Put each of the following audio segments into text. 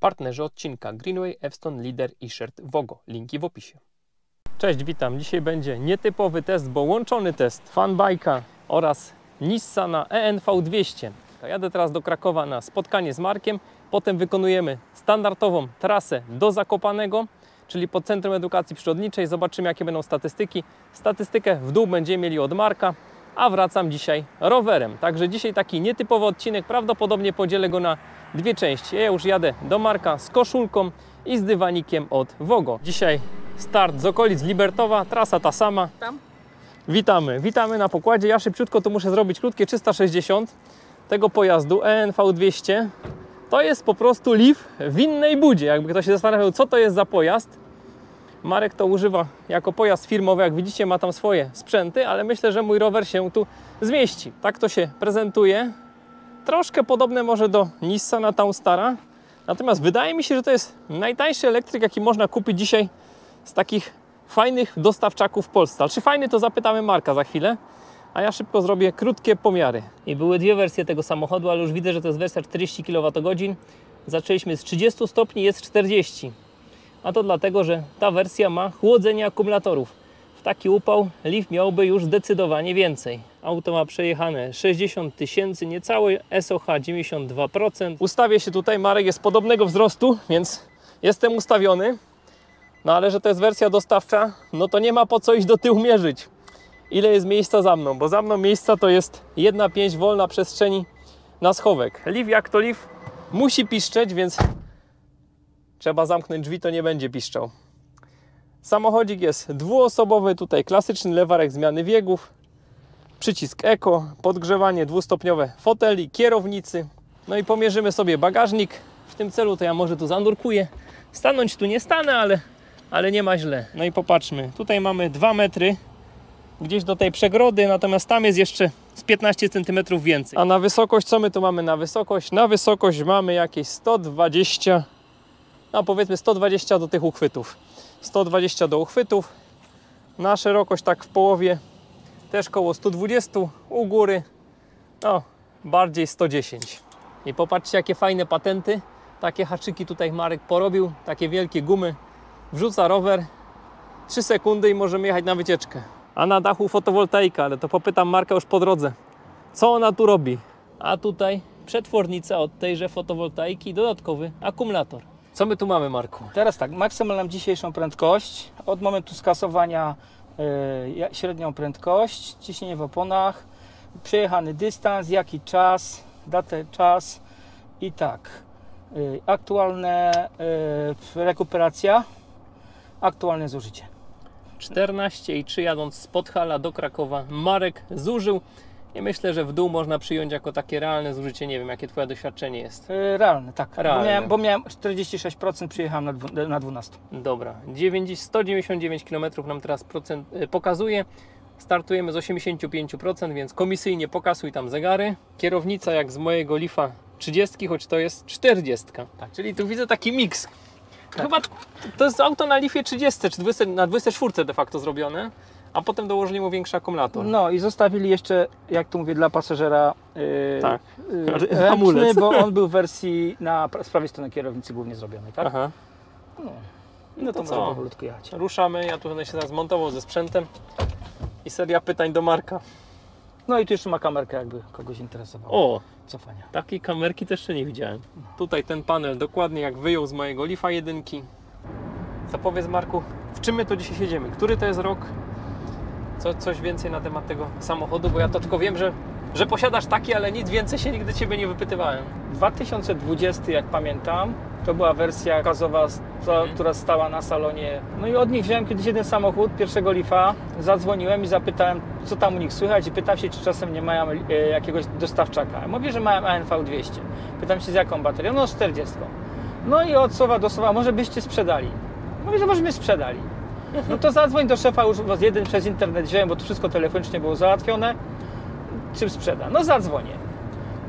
Partnerzy odcinka Greenway, Evstone, Leader i Shirt Vogo. Linki w opisie. Cześć, witam. Dzisiaj będzie nietypowy test, bo łączony test Funbike'a oraz Nissana ENV 200. Jadę teraz do Krakowa na spotkanie z Markiem. Potem wykonujemy standardową trasę do Zakopanego, czyli pod Centrum Edukacji Przyrodniczej. Zobaczymy, jakie będą statystyki. Statystykę w dół będziemy mieli od Marka, a wracam dzisiaj rowerem. Także dzisiaj taki nietypowy odcinek. Prawdopodobnie podzielę go na dwie części. Ja już jadę do Marka z koszulką i z dywanikiem od Vogo. Dzisiaj start z okolic Libertowa, trasa ta sama. Tam? Witamy na pokładzie. Ja szybciutko tu muszę zrobić krótkie 360 tego pojazdu ENV 200. To jest po prostu Leaf w innej budzie. Jakby ktoś się zastanawiał, co to jest za pojazd. Marek to używa jako pojazd firmowy. Jak widzicie, ma tam swoje sprzęty, ale myślę, że mój rower się tu zmieści. Tak to się prezentuje. Troszkę podobne może do Nissana Townstara. Natomiast wydaje mi się, że to jest najtańszy elektryk, jaki można kupić dzisiaj z takich fajnych dostawczaków w Polsce. Ale czy fajny, to zapytamy Marka za chwilę. A ja szybko zrobię krótkie pomiary. I były dwie wersje tego samochodu, ale już widzę, że to jest wersja 40 kWh. Zaczęliśmy z 30 stopni, jest 40. A to dlatego, że ta wersja ma chłodzenie akumulatorów. W taki upał Leaf miałby już zdecydowanie więcej. Auto ma przejechane 60 000, niecałe SOH 92%. Ustawię się tutaj, Marek jest podobnego wzrostu, więc jestem ustawiony. No ale że to jest wersja dostawcza, no to nie ma po co iść do tyłu mierzyć. Ile jest miejsca za mną, bo za mną miejsca to jest 1,5 wolna przestrzeni na schowek. Leaf jak to Leaf musi piszczeć, więc trzeba zamknąć drzwi, to nie będzie piszczał. Samochodzik jest dwuosobowy, tutaj klasyczny lewarek zmiany biegów, przycisk Eco, podgrzewanie dwustopniowe foteli, kierownicy. No i pomierzymy sobie bagażnik. W tym celu to ja może tu zanurkuję. Stanąć tu nie stanę, ale nie ma źle. No i popatrzmy, tutaj mamy 2 metry gdzieś do tej przegrody, natomiast tam jest jeszcze z 15 cm więcej. A na wysokość, co my tu mamy na wysokość? Na wysokość mamy jakieś 120, no powiedzmy 120 do tych uchwytów. 120 do uchwytów. Na szerokość tak w połowie też koło 120, u góry no bardziej 110. I popatrzcie, jakie fajne patenty. Takie haczyki tutaj Marek porobił, takie wielkie gumy. Wrzuca rower, 3 sekundy i możemy jechać na wycieczkę. A na dachu fotowoltaika, ale to popytam Marka już po drodze, co ona tu robi. A tutaj przetwornica od tejże fotowoltaiki i dodatkowy akumulator. Co my tu mamy, Marku? Teraz tak, maksymalną dzisiejszą prędkość, od momentu skasowania średnią prędkość, ciśnienie w oponach, przejechany dystans, jaki czas, datę, czas i tak. Aktualne rekuperacja, aktualne zużycie. 14,3 jadąc z Podhala do Krakowa Marek zużył. I myślę, że w dół można przyjąć jako takie realne zużycie. Nie wiem, jakie Twoje doświadczenie jest. Realne, tak. Realne. Bo miałem 46%, przyjechałem na 12. Dobra, 199 km nam teraz pokazuje. Startujemy z 85%, więc komisyjnie pokasuj tam zegary. Kierownica jak z mojego Leafa 30, choć to jest 40. Tak, czyli tu widzę taki miks. Tak. Chyba to jest auto na Leafie 30, czy 20, na 24 de facto zrobione, a potem dołożyli mu większy akumulator. No i zostawili jeszcze, jak tu mówię, dla pasażera tak. ręczny, bo on był w wersji z prawej strony kierownicy głównie zrobiony, tak? Aha. No to co? może powolutku jechać. Ruszamy, ja tu będę się teraz montował ze sprzętem i seria pytań do Marka. No i tu jeszcze ma kamerkę, jakby kogoś interesowało. O! Cofania. Takiej kamerki też jeszcze nie widziałem. Tutaj ten panel dokładnie jak wyjął z mojego Leafa 1. To powiedz, Marku, w czym my to dzisiaj siedziemy? Który to jest rok? Coś więcej na temat tego samochodu, bo ja to tylko wiem, że posiadasz taki, ale nic więcej się nigdy Ciebie nie wypytywałem. 2020, jak pamiętam, to była wersja gazowa, która stała na salonie. No i od nich wziąłem kiedyś jeden samochód, pierwszego Leafa, zadzwoniłem i zapytałem, co tam u nich słychać i pytam się, czy czasem nie mają jakiegoś dostawczaka. Mówię, że mają ENV 200. Pytam się, z jaką baterią? No 40. No i od słowa do słowa, może byście sprzedali? Mówię, że możemy sprzedali. No to zadzwoń do szefa, już was jeden przez internet wziąłem, bo to wszystko telefonicznie było załatwione. Czym sprzeda? No zadzwonię.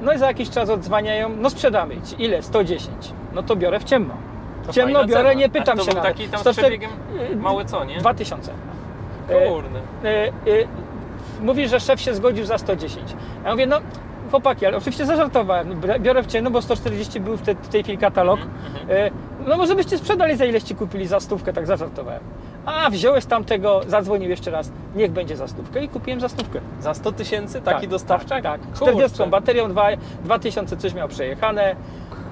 No i za jakiś czas odzwaniają, no sprzedamy ci. Ile? 110. No to biorę w ciemno. W ciemno biorę, cena. Nie pytam się nawet. To był taki tam 104... z przebiegiem małe co, nie? 2000. Kurde. Mówi, że szef się zgodził za 110. Ja mówię, no chłopaki, ale oczywiście zażartowałem. Biorę w ciemno, bo 140 był w tej chwili katalog. No może byście sprzedali, za ileście kupili, za 100, tak zażartowałem. A, wziąłeś tamtego, zadzwonił jeszcze raz, niech będzie za 100 i kupiłem za 100. Za 100 000 taki dostawczak? Tak, Kurczę. 40 baterią, 2000 coś miał przejechane.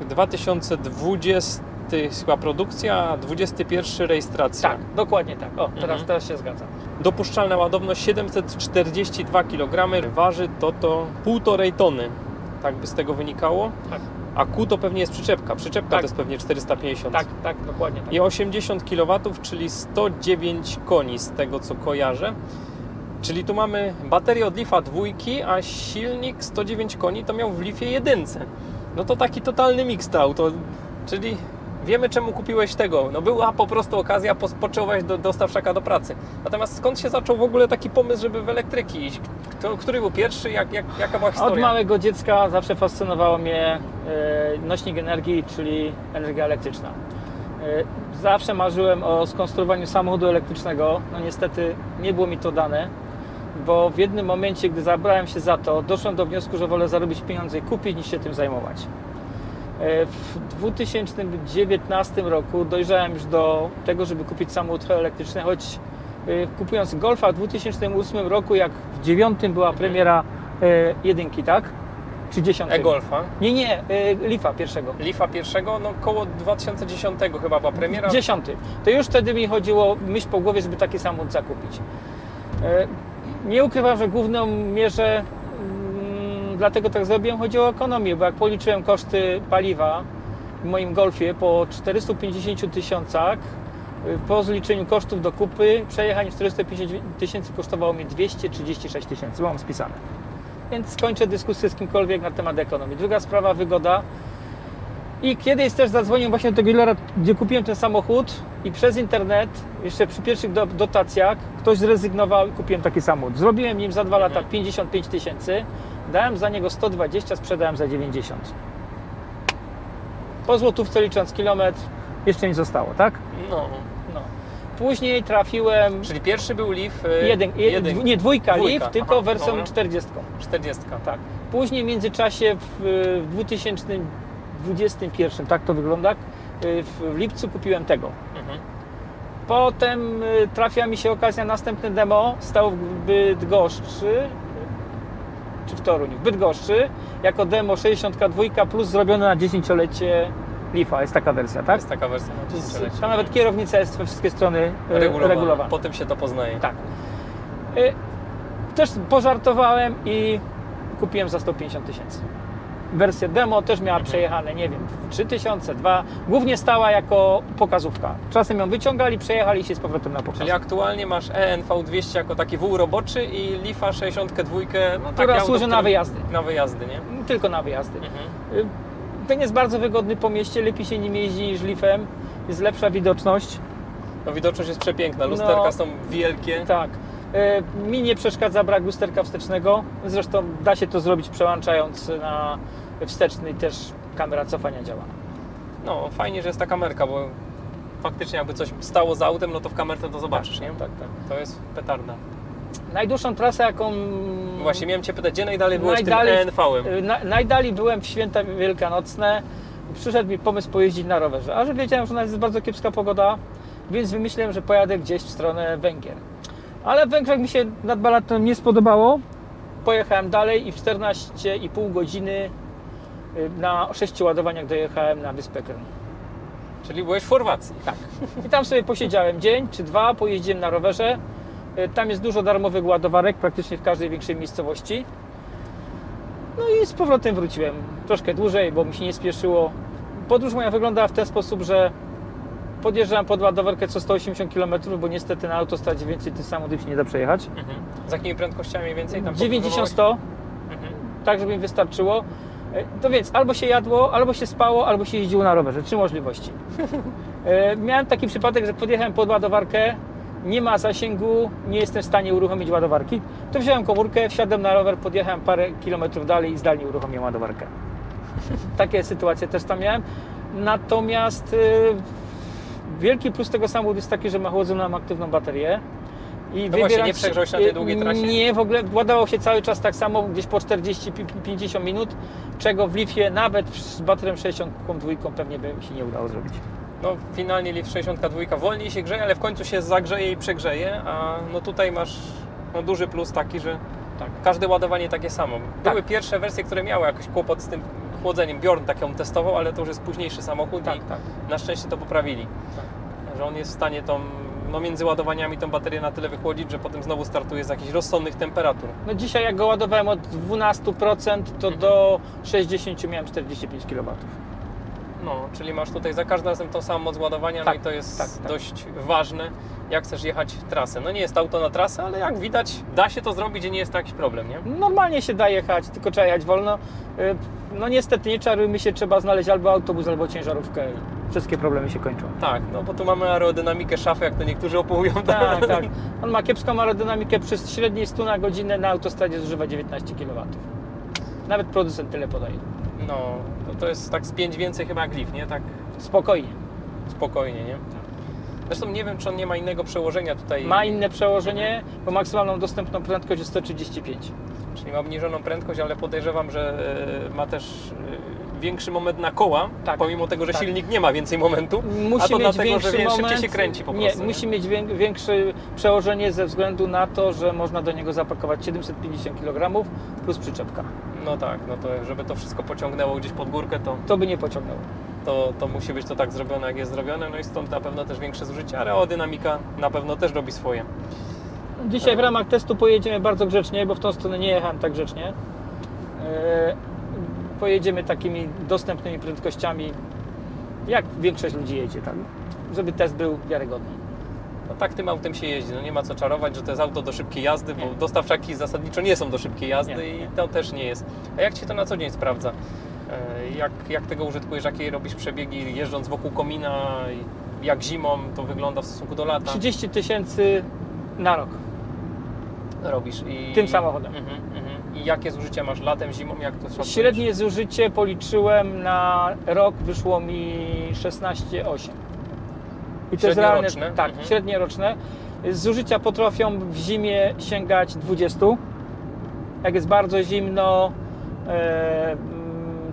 2020 chyba produkcja, 21 rejestracja. Tak, dokładnie tak. O, teraz się zgadzam. Dopuszczalna ładowność 742 kg, waży to 1,5 tony. Tak by z tego wynikało. Tak. A kół to pewnie jest przyczepka. Przyczepka Tak. to jest pewnie 450. Tak, dokładnie tak. I 80 kW, czyli 109 koni z tego co kojarzę. Czyli tu mamy baterię od Leafa 2, a silnik 109 koni to miał w Leafie 1. No to taki totalny mix to auto. Czyli wiemy czemu kupiłeś tego. No była po prostu okazja, potrzebowałeś dostawczaka do pracy. Natomiast skąd się zaczął w ogóle taki pomysł, żeby w elektryki iść? Który był pierwszy? Jaka była historia? Od małego dziecka zawsze fascynowało mnie nośnik energii, czyli energia elektryczna. Zawsze marzyłem o skonstruowaniu samochodu elektrycznego. No niestety nie było mi to dane, bo w jednym momencie, gdy zabrałem się za to, doszłem do wniosku, że wolę zarobić pieniądze i kupić, niż się tym zajmować. W 2019 roku dojrzałem już do tego, żeby kupić samochód elektryczny, choć kupując Golfa w 2008 roku, jak w 2009 była premiera jedynki, tak? Czy 10? E-Golfa? Nie, Leafa pierwszego. Leafa pierwszego, no koło 2010 chyba była premiera. 10. To już wtedy mi chodziło myśl po głowie, żeby taki samochód zakupić. Nie ukrywam, że główną mierze dlatego tak zrobiłem, chodzi o ekonomię, bo jak policzyłem koszty paliwa w moim Golfie po 450 000, po zliczeniu kosztów do kupy, przejechanie 450 000 kosztowało mnie 236 000, mam spisane. Więc skończę dyskusję z kimkolwiek na temat ekonomii. Druga sprawa, wygoda. I kiedyś też zadzwoniłem właśnie do tego dealera, gdzie kupiłem ten samochód i przez internet, jeszcze przy pierwszych dotacjach, ktoś zrezygnował i kupiłem taki samochód. Zrobiłem nim za 2 lata 55 000, dałem za niego 120, sprzedałem za 90. Po złotówce licząc kilometr, jeszcze mi zostało, tak? No. Później trafiłem... Czyli pierwszy był Leaf... Nie, dwójka Leaf, tylko wersją dobra. 40. 40. Tak. Później w międzyczasie w 2021, tak to wygląda, w lipcu kupiłem tego. Potem trafia mi się okazja, następne demo stało w Bydgoszczy, czy w Toruniu, w Bydgoszczy, jako demo 62 plus zrobione na 10-lecie Leafa, jest taka wersja, tak? Jest taka wersja na 10-lecie. Tam nawet kierownica jest we wszystkie strony regulowana. Potem się to poznaje. Tak. Też pożartowałem i kupiłem za 150 000. Wersja demo też miała przejechane, nie wiem, 3000, 2. Głównie stała jako pokazówka. Czasem ją wyciągali, przejechali i się z powrotem na pokaz. Czyli aktualnie masz ENV 200 jako taki wół roboczy i Leafa 62, no która służy na wyjazdy. Na wyjazdy, nie? Tylko na wyjazdy. Ten jest bardzo wygodny po mieście, lepiej się nim jeździ niż Leafem, jest lepsza widoczność. No widoczność jest przepiękna, lusterka są wielkie. Tak. Mi nie przeszkadza brak lusterka wstecznego, zresztą da się to zrobić przełączając na wsteczny i też kamera cofania działa. No fajnie, że jest ta kamerka, bo faktycznie jakby coś stało za autem, no to w kamerce to zobaczysz, nie? Tak. To jest petarda. Najdłuższą trasę, jaką... Właśnie miałem Cię pytać, gdzie najdalej byłeś tym ENV-em? Najdalej byłem w święta wielkanocne. Przyszedł mi pomysł pojeździć na rowerze, a że wiedziałem, że jest bardzo kiepska pogoda, więc wymyśliłem, że pojadę gdzieś w stronę Węgier. Ale w Węgrzech mi się na 2 lata nie spodobało. Pojechałem dalej i w 14,5 godziny na 6 ładowaniach dojechałem na wyspę Krym. Czyli byłeś w Chorwacji? Tak. I tam sobie posiedziałem dzień czy 2, pojeździłem na rowerze. Tam jest dużo darmowych ładowarek, praktycznie w każdej większej miejscowości. No i z powrotem wróciłem. Troszkę dłużej, bo mi się nie spieszyło. Podróż moja wyglądała w ten sposób, że podjeżdżałem pod ładowarkę co 180 km, bo niestety na autostradzie więcej tym samochodem się nie da przejechać. Z jakimi prędkościami mniej więcej tam 90-100, tak żeby mi wystarczyło. To więc albo się jadło, albo się spało, albo się jeździło na rowerze. 3 możliwości. Miałem taki przypadek, że podjechałem pod ładowarkę, nie ma zasięgu, nie jestem w stanie uruchomić ładowarki. To wziąłem komórkę, wsiadłem na rower, podjechałem parę kilometrów dalej i zdalnie uruchomiłem ładowarkę. Takie sytuacje też tam miałem. Natomiast wielki plus tego samochodu jest taki, że ma chłodzoną aktywną baterię I No właśnie, nie przegrzał się na tej długiej trasie? Nie, w ogóle ładował się cały czas tak samo, gdzieś po 40-50 minut, czego w Leafie nawet z baterią 62 pewnie by się nie udało zrobić. No finalnie Leaf 62 wolniej się grzeje, ale w końcu się zagrzeje i przegrzeje, a no tutaj masz duży plus taki, że Tak. każde ładowanie takie samo. Były pierwsze wersje, które miały jakiś kłopot z tym chłodzeniem. Bjorn tak ją testował, ale to już jest późniejszy samochód Tak, i tak. na szczęście to poprawili. Że on jest w stanie między ładowaniami tą baterię na tyle wychłodzić, że potem znowu startuje z jakichś rozsądnych temperatur. No dzisiaj jak go ładowałem od 12%, to do 60 miałem 45 kW. No, czyli masz tutaj za każdym razem tą samą moc ładowania, Tak, no i to jest tak. dość ważne, jak chcesz jechać trasę. No nie jest auto na trasę, ale jak widać, da się to zrobić i nie jest to jakiś problem, nie? Normalnie się da jechać, tylko trzeba jechać wolno. No niestety, nie czarujmy się, trzeba znaleźć albo autobus, albo ciężarówkę i wszystkie problemy się kończą. Tak, no bo tu mamy aerodynamikę szafy, jak to niektórzy opołują. Tak, tak. On ma kiepską aerodynamikę, przy średniej 100 na godzinę na autostradzie zużywa 19 kW. Nawet producent tyle podaje. No, to jest tak z 5 więcej chyba jak Leaf, nie? Tak Spokojnie. spokojnie, nie? Zresztą nie wiem, czy on nie ma innego przełożenia tutaj. Ma inne przełożenie, bo maksymalną dostępną prędkość jest 135. Czyli ma obniżoną prędkość, ale podejrzewam, że ma też większy moment na koła, Tak, pomimo tego, że tak. silnik nie ma więcej momentu, Musi a to mieć dlatego, większy że moment, szybciej się kręci po prostu. Nie, musi mieć większe przełożenie ze względu na to, że można do niego zapakować 750 kg plus przyczepka. No tak, no to żeby to wszystko pociągnęło gdzieś pod górkę, To by nie pociągnęło. to musi być to tak zrobione, jak jest zrobione, no i stąd na pewno też większe zużycie, ale aerodynamika na pewno też robi swoje. Dzisiaj w ramach testu pojedziemy bardzo grzecznie, bo w tą stronę nie jechałem tak grzecznie. Pojedziemy takimi dostępnymi prędkościami, jak większość ludzi jedzie, tak? Żeby test był wiarygodny. No tak tym autem się jeździ, no nie ma co czarować, że to jest auto do szybkiej jazdy, Nie. bo dostawczaki zasadniczo nie są do szybkiej jazdy Nie. i to też nie jest. A jak Ci to na co dzień sprawdza? Jak tego użytkujesz, jakie robisz przebiegi jeżdżąc wokół komina, jak zimą to wygląda w stosunku do lata? 30 000 na rok. Robisz Tym samochodem. I jakie zużycia masz latem, zimą, jak to szacujesz? Średnie zużycie policzyłem na rok, wyszło mi 16,8. I to jest realne. Średnioroczne? Tak, Mhm. średnie roczne. Zużycia potrafią w zimie sięgać 20. Jak jest bardzo zimno,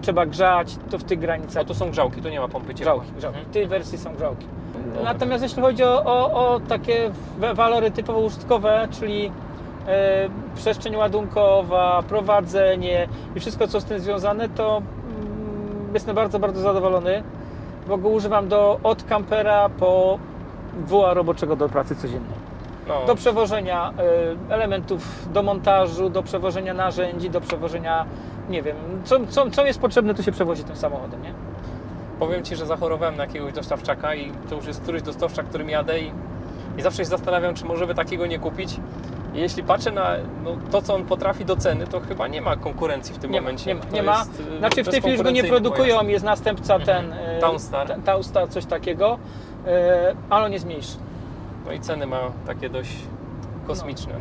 trzeba grzać, to w tych granicach. Bo to są grzałki, tu nie ma pompy ciepła. Grzałki. W tej wersji są grzałki. Dobra. Natomiast jeśli chodzi o takie walory typowo użytkowe, czyli przestrzeń ładunkowa, prowadzenie i wszystko co z tym związane, to jestem bardzo, bardzo zadowolony, bo go używam od kampera po WA roboczego do pracy codziennej. No, Do przewożenia elementów do montażu, do przewożenia narzędzi, do przewożenia, nie wiem, co jest potrzebne, to się przewozi tym samochodem, nie? powiem Ci, że zachorowałem na jakiegoś dostawczaka i to już jest któryś dostawczak, którym jadę i zawsze się zastanawiam, czy może by takiego nie kupić. I jeśli patrzę na to, co on potrafi do ceny, to chyba nie ma konkurencji w tym momencie. Nie ma. Znaczy w tej chwili już go nie produkują, jest następca ten Townstar, coś takiego, ale on jest mniejszy. No i ceny ma takie dość kosmiczne.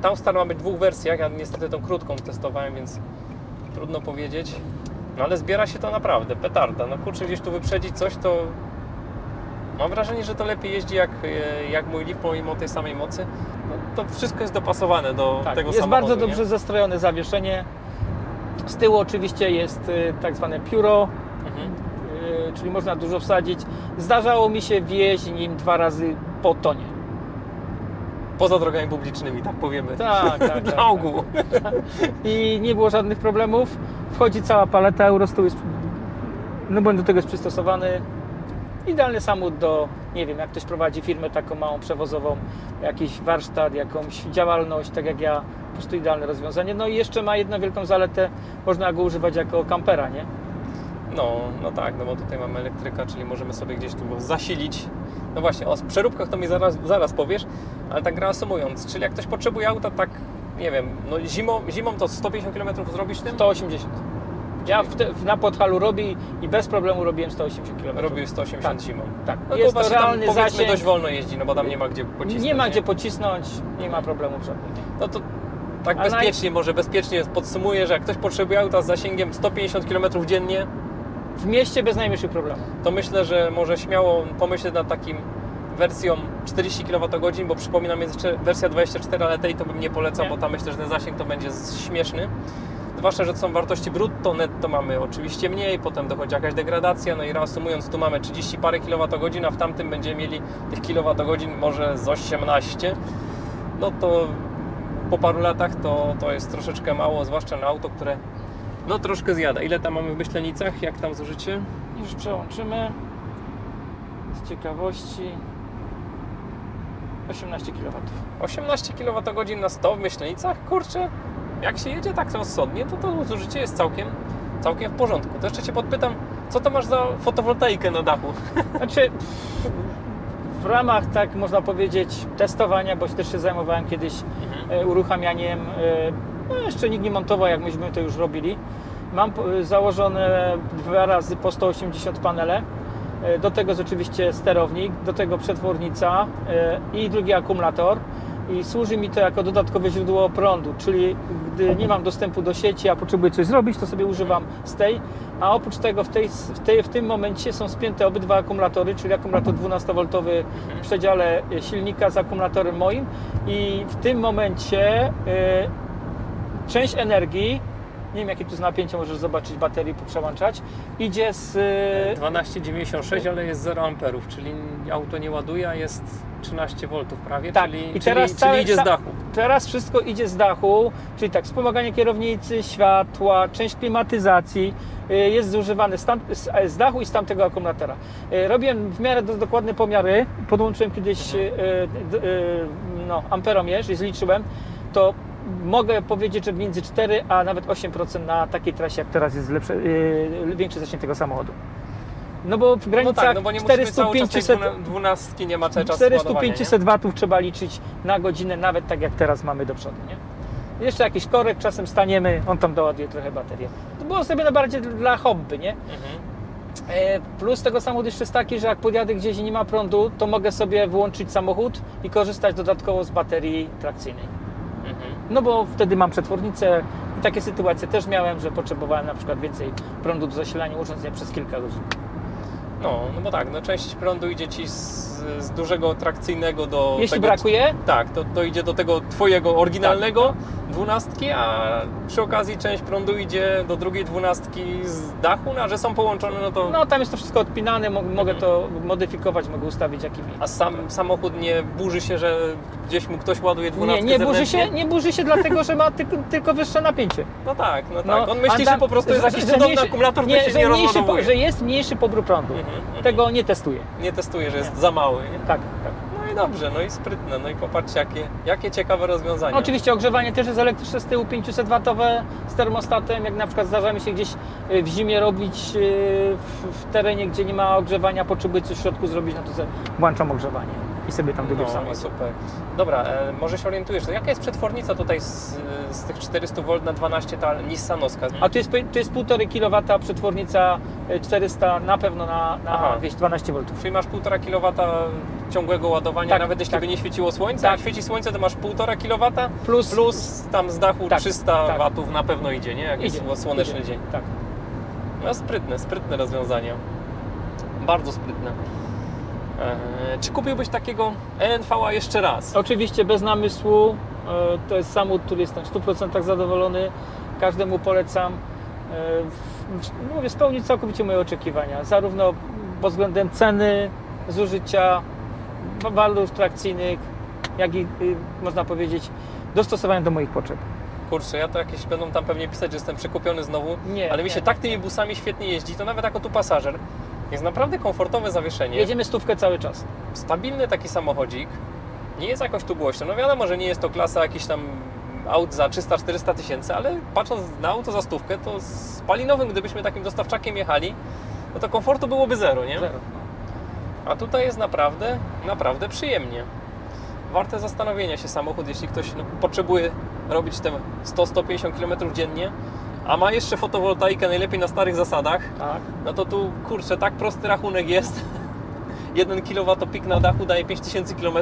Townstar ma być w dwóch wersjach, ja niestety tą krótką testowałem, więc trudno powiedzieć. No ale zbiera się to naprawdę, petarda. No kurczę, gdzieś tu wyprzedzić coś, to mam wrażenie, że to lepiej jeździ jak mój Leaf pomimo tej samej mocy. No, to wszystko jest dopasowane do tego jest samochodu. Bardzo dobrze zestrojone zawieszenie. Z tyłu oczywiście jest tak zwane pióro, czyli można dużo wsadzić. Zdarzało mi się wjeździć nim 2 razy po tonie. Poza drogami publicznymi, tak powiemy. Tak. Dla ogółu. I nie było żadnych problemów. Wchodzi cała paleta, Eurostół jest, no bo do tego jest przystosowany. Idealny samochód do, nie wiem, jak ktoś prowadzi firmę taką małą przewozową, jakiś warsztat, jakąś działalność, tak jak ja, po prostu idealne rozwiązanie. No i jeszcze ma jedną wielką zaletę, można go używać jako kampera, nie? No tak, no bo tutaj mamy elektryka, czyli możemy sobie gdzieś tu go zasilić. No właśnie, o przeróbkach to mi zaraz powiesz, ale tak reasumując, czyli jak ktoś potrzebuje auta, tak, nie wiem, no zimą to 150 km zrobisz tym? 180. Ja na Podhalu robię i bez problemu robiłem 180 km. Robił 180 zimą. Tak, No jest to to tam, realny powiedzmy, zasięg. dość wolno jeździ, no bo tam nie ma gdzie pocisnąć. Nie ma gdzie pocisnąć, nie ma problemu żadnych. No to tak bezpiecznie, może bezpiecznie podsumuję, że jak ktoś potrzebuje auta z zasięgiem 150 km dziennie, W mieście bez najmniejszych problemów. to myślę, że może śmiało pomyśleć nad takim wersją 40 kWh, bo przypominam, jest jeszcze wersja 24, ale tej to bym nie polecał, Nie. bo tam myślę, że ten zasięg to będzie śmieszny. Zwłaszcza, że to są wartości brutto, netto mamy oczywiście mniej, potem dochodzi jakaś degradacja, no i reasumując, tu mamy 30 parę kWh, a w tamtym będziemy mieli tych kWh może z 18. No to po paru latach to jest troszeczkę mało, zwłaszcza na auto, które no troszkę zjada. Ile tam mamy w Myślenicach? Jak tam zużycie? Już przełączymy. Z ciekawości 18 kW. 18 kWh na 100 w Myślenicach? Kurczę, jak się jedzie tak rozsądnie, to zużycie jest całkiem w porządku. To jeszcze Cię podpytam, co to masz za fotowoltaikę na dachu? Znaczy, w ramach, tak można powiedzieć, testowania, bo też się zajmowałem kiedyś uruchamianiem, no jeszcze nikt nie montował, jak myśmy to już robili. Mam założone 2 razy po 180 panele. Do tego jest oczywiście sterownik, do tego przetwornica i drugi akumulator. I służy mi to jako dodatkowe źródło prądu, czyli gdy nie mam dostępu do sieci, a potrzebuję coś zrobić, to sobie używam z tej. A oprócz tego w tym momencie są spięte obydwa akumulatory, czyli akumulator 12V w przedziale silnika z akumulatorem moim. I w tym momencie część energii, nie wiem jakie tu jest napięcie, możesz zobaczyć, baterii poprzełączać, idzie z... 12,96, ale jest 0 amperów, czyli auto nie ładuje, a jest 13 V prawie, Tak. czyli, I teraz czyli idzie z dachu. Teraz wszystko idzie z dachu, czyli tak, wspomaganie kierownicy, światła, część klimatyzacji jest zużywane z dachu i z tamtego akumulatora. Robiłem w miarę dokładne pomiary, podłączyłem kiedyś amperomierz i zliczyłem, to mogę powiedzieć, że między 4 a nawet 8% na takiej trasie jak teraz jest większy zasięg tego samochodu. No bo w granicach No tak, no bo nie musimy cały czas tej 12 nie ma cały czas 400-500 watów trzeba liczyć na godzinę, nawet tak jak teraz mamy do przodu, nie? Jeszcze jakiś korek, czasem staniemy, on tam doładuje trochę baterię. To było sobie na bardziej dla hobby, nie? Plus tego samochodu jeszcze jest taki, że jak podjadę gdzieś i nie ma prądu, to mogę sobie wyłączyć samochód i korzystać dodatkowo z baterii trakcyjnej. No bo wtedy mam przetwornicę i takie sytuacje też miałem, że potrzebowałem na przykład więcej prądu do zasilania urządzenia przez kilka godzin. No bo tak, no część prądu idzie Ci z dużego trakcyjnego do Jeśli tego, brakuje? Tak, to idzie do tego Twojego oryginalnego 12, a przy okazji część prądu idzie do drugiej 12 z dachu, no, a że są połączone, no to... No tam jest to wszystko odpinane, mogę to modyfikować, mogę ustawić jakimi... A sam samochód nie burzy się, że gdzieś mu ktoś ładuje 12 nie burzy się dlatego, że ma tylko wyższe napięcie. No tak. No, On myśli, że po prostu jest jakiś cudowny akumulator, który się nie rozładowuje. Że jest mniejszy pobór prądu. Tego nie testuję. Nie testuje, że jest za mały. Nie? Tak. No i dobrze, no i sprytne. No i popatrzcie, jakie ciekawe rozwiązania. No, oczywiście ogrzewanie też jest elektryczne z tyłu, 500W z termostatem. Jak na przykład zdarza mi się gdzieś w zimie robić w terenie, gdzie nie ma ogrzewania, potrzebuję coś w środku zrobić, no to włączam ogrzewanie i sobie tam drugie w samochodzie. Super. Dobra, może się orientujesz, to jaka jest przetwornica tutaj z tych 400V na 12, ta nissanowska? A tu jest 1,5 kW przetwornica 400 na pewno na 12V. Czyli masz 1,5 kW ciągłego ładowania, tak, nawet jeśli tak. by nie świeciło słońce, Tak. jak świeci słońce, to masz 1,5 kW plus tam z dachu tak, 300 tak. watów na pewno idzie, nie? Jak jest słoneczny dzień. Tak. No sprytne rozwiązania. Bardzo sprytne. Czy kupiłbyś takiego ENV-a jeszcze raz? Oczywiście bez namysłu. To jest samochód, który jestem w 100% zadowolony. Każdemu polecam. Mówię, spełnić całkowicie moje oczekiwania. Zarówno pod względem ceny, zużycia, walorów trakcyjnych, jak i można powiedzieć dostosowania do moich potrzeb. Kurczę, ja to jakieś będą tam pewnie pisać, że jestem przekupiony znowu, ale mi się tak tymi busami świetnie jeździ, to nawet jako tu pasażer. Jest naprawdę komfortowe zawieszenie. Jedziemy 100 cały czas. Stabilny taki samochodzik. Nie jest jakoś tu głośno. No wiadomo, że nie jest to klasa jakichś tam aut za 300-400 tysięcy, ale patrząc na auto za 100, to z spalinowym, gdybyśmy takim dostawczakiem jechali, no to komfortu byłoby zero, nie? Zero. A tutaj jest naprawdę przyjemnie. Warte zastanowienia się samochód, jeśli ktoś potrzebuje robić te 100-150 km dziennie, a ma jeszcze fotowoltaikę, najlepiej na starych zasadach, Tak. no to tu, kurczę, tak prosty rachunek jest. 1 kWp na dachu daje 5000 km.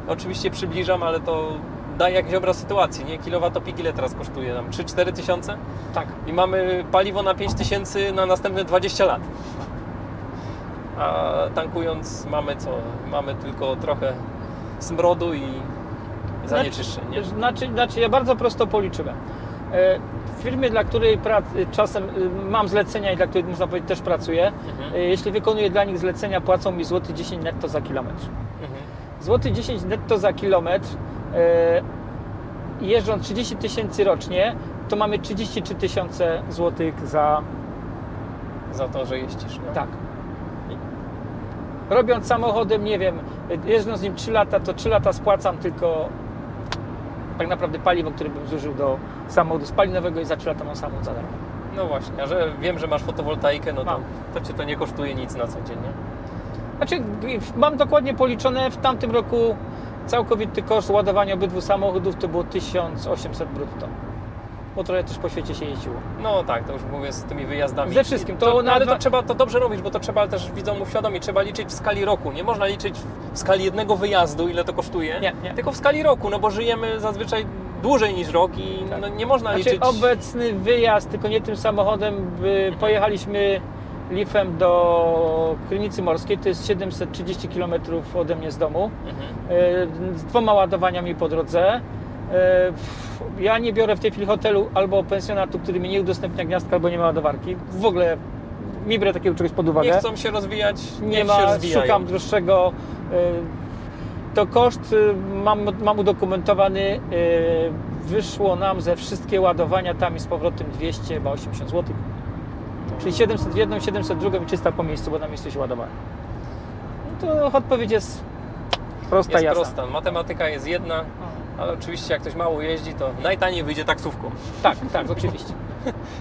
Oczywiście przybliżam, ale to daje jakiś obraz sytuacji, nie? Kilowatopik ile teraz kosztuje? Tam 3-4 tysiące? Tak. I mamy paliwo na 5000 na następne 20 lat. a tankując mamy co? Mamy tylko trochę smrodu i zanieczyszczeń, nie? Znaczy, ja bardzo prosto policzyłem. W firmie, dla której czasem mam zlecenia i dla której, można powiedzieć, też pracuję, jeśli wykonuję dla nich zlecenia, płacą mi złoty 10 netto za kilometr. Złoty 10 netto za kilometr, jeżdżąc 30 000 rocznie, to mamy 33 000 złotych za to, że jeździsz. No. Tak. Robiąc samochodem, nie wiem, jeżdżąc z nim 3 lata, to 3 lata spłacam tylko tak naprawdę paliwo, które bym zużył do samochodu spalinowego i za 3 lata mam samochód za darmo. No właśnie, a że wiem, że masz fotowoltaikę, no Mam. to Cię to nie kosztuje nic na co dzień, nie? Znaczy, mam dokładnie policzone, w tamtym roku całkowity koszt ładowania obydwu samochodów to było 1800 brutto. Bo trochę też po świecie się jeździło. No tak, to już mówię z tymi wyjazdami. Ze wszystkim. Ale to trzeba, to dobrze robić, bo to trzeba też widzom uświadomić. Trzeba liczyć w skali roku. Nie można liczyć w skali jednego wyjazdu, ile to kosztuje. Nie. Tylko w skali roku, no bo żyjemy zazwyczaj dłużej niż rok i tak. no, nie można liczyć... Obecny wyjazd, tylko nie tym samochodem, pojechaliśmy Leafem do Krynicy Morskiej, to jest 730 km ode mnie z domu, z 2 ładowaniami po drodze. Ja nie biorę w tej chwili hotelu albo pensjonatu, który mi nie udostępnia gniazdka albo nie ma ładowarki. W ogóle nie biorę takiego czegoś pod uwagę. Nie chcą się rozwijać, nie ma, szukam droższego. To koszt mam udokumentowany. Wyszło nam ze wszystkie ładowania tam i z powrotem 280 zł. Czyli 700 w jedną, 700 w drugą i 300 po miejscu, bo na miejscu się ładowałem. No to odpowiedź jest prosta, jest jasna. prosta. Matematyka jest jedna, ale oczywiście jak ktoś mało jeździ, to najtaniej wyjdzie taksówką. Tak, oczywiście.